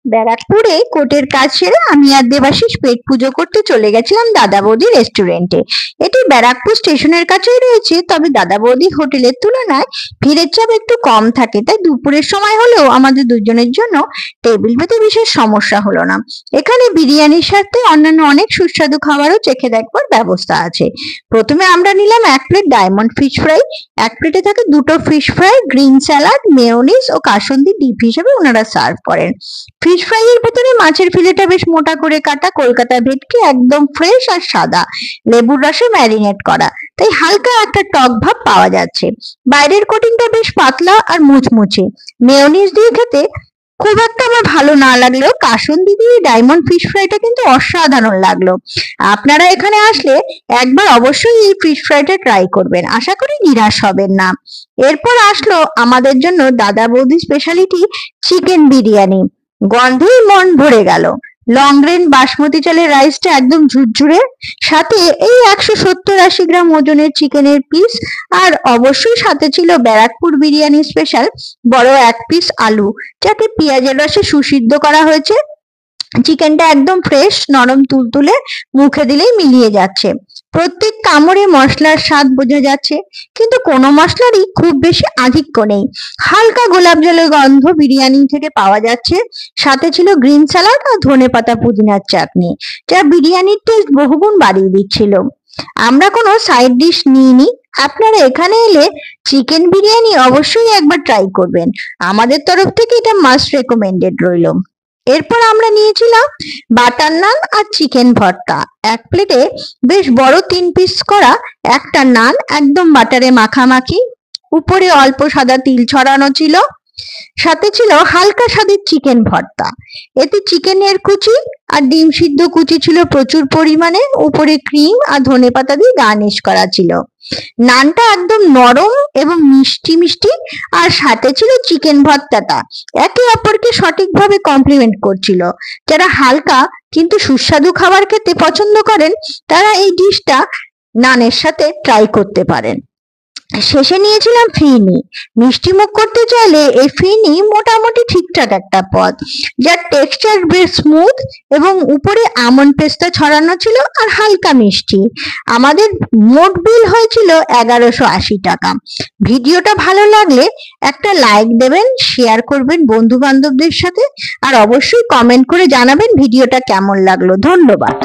ব্যারাকপুরে কোর্টের কাজ সেরে আমি আর দেবাশিস পেট পুজো করতে চলে গেছিলাম দাদা বৌদি রেস্টুরেন্টে। এটি ব্যারাকপুর স্টেশনের কাছেই রয়েছে, তবে দাদা বৌদি হোটেলের তুলনায় ভিড়ের চাপ একটু কম থাকে, তাই দুপুরের সময় হলেও আমাদের দুজনের জন্য টেবিল পেতে বিশেষ সমস্যা হলো না। এখানে বিরিয়ানির সাথে অন্যান্য অনেক সুস্বাদু খাবারও চেখে দেখবার ব্যবস্থা আছে। প্রথমে আমরা নিলাম 1 প্লেট ডায়মন্ড ফিশ ফ্রাই। 1 প্লেটে থাকে 2টো fish fry, green salad, mayonnaise ও কাসুন্দি ডিপ হিসেবে ওনারা সার্ভ করেন। ফিশ ফ্রাই এর ভেতরে মাছের ফিলেটা বেশ মোটা করে কাটা কলকাতা ভেটকি, একদম ফ্রেশ আর সাদা, লেবুর রসে ম্যারিনেট করা, তাই হালকা একটা টক ভাব পাওয়া যাচ্ছে। বাইরের কোটিংটা বেশ পাতলা আর মুচমুচে। মেয়োনিজ দিয়ে খেতে খুব একটা আমার ভালো না লাগলেও কাসুন্দি দিয়ে ডায়মন্ড ফিশ ফ্রাইটা কিন্তু অসাধারণ লাগলো। আপনারা এখানে আসলে একবার অবশ্যই এই ফিশ ফ্রাইটা ট্রাই করবেন, আশা করি নিরাশ হবেন না। এরপর আসলো আমাদের জন্য দাদা বৌদি স্পেশালিটি চিকেন বিরিয়ানি। গন্ধেই মন ভরে গেল। লং গ্রেন বাসমতি চালের রাইসটা একদম ঝুরঝুরে, সাথে এই 170-80 গ্রাম ওজনের চিকেনের পিস, আর অবশ্যই সাথে ছিল ব্যারাকপুর বিরিয়ানি স্পেশাল বড় 1 পিস আলু, যাতে পেঁয়াজের রসে সুসিদ্ধ করা হয়েছে। চিকেনটা একদম ফ্রেশ, নরম তুলতুলে, মুখে দিলেই মিলিয়ে যাচ্ছে। প্রত্যেক কামড়ে মশলার স্বাদ বোঝা যাচ্ছে, কিন্তু কোনো মশলারই খুব বেশি আধিক্য নেই। হালকা গোলাপ জলের গন্ধ বিরিয়ানি থেকে পাওয়া যাচ্ছে। সাথে ছিল গ্রিন স্যালাড আর ধনেপাতা পুদিনার চাটনি, যা বিরিয়ানির টেস্ট বহুগুণ বাড়িয়ে দিচ্ছিল। আমরা কোনো সাইড ডিশ নিইনি। আপনারা এখানে এলে চিকেন বিরিয়ানি অবশ্যই একবার ট্রাই করবেন, আমাদের তরফ থেকে এটা মাস্ট রেকমেন্ডেড রইল। এরপর আমরা নিয়েছিলাম বাটার নান আর চিকেন ভর্তা। 1 প্লেটে বেশ বড় 3 পিস করা একটা নান, একদম বাটারে মাখামাখি, উপরে অল্প সাদা তিল ছড়ানো ছিল। সাথে ছিল হালকা স্বাদের চিকেন ভর্তা, এতে চিকেনের কুচি আর ডিম সিদ্ধ কুচি ছিল প্রচুর পরিমাণে, উপরে ক্রিম আর ধনেপাতা দিয়ে গার্নিশ করা ছিল। নানটা একদম নরম এবং মিষ্টি মিষ্টি, আর সাথে ছিল চিকেন ভর্তাটা, একে অপরকে সঠিকভাবে কমপ্লিমেন্ট করছিল। যারা হালকা কিন্তু সুস্বাদু খাবার খেতে পছন্দ করেন, তারা এই ডিশটা নানের সাথে ট্রাই করতে পারেন। শেষে নিয়েছিলাম ফিরনি। মিষ্টি মুখ করতে চাইলে এই ফিরনি মোটামুটি ঠিকঠাক একটা পদ, যার টেক্সচার বেশ স্মুথ এবং উপরে আমন্ড পেস্তা ছড়ানো ছিল আর হালকা মিষ্টি। আমাদের মোট বিল হয়েছিল 1180 টাকা। ভিডিওটা ভালো লাগলে একটা লাইক দেবেন, শেয়ার করবেন বন্ধু বান্ধবদের সাথে, আর অবশ্যই কমেন্ট করে জানাবেন ভিডিওটা কেমন লাগলো। ধন্যবাদ।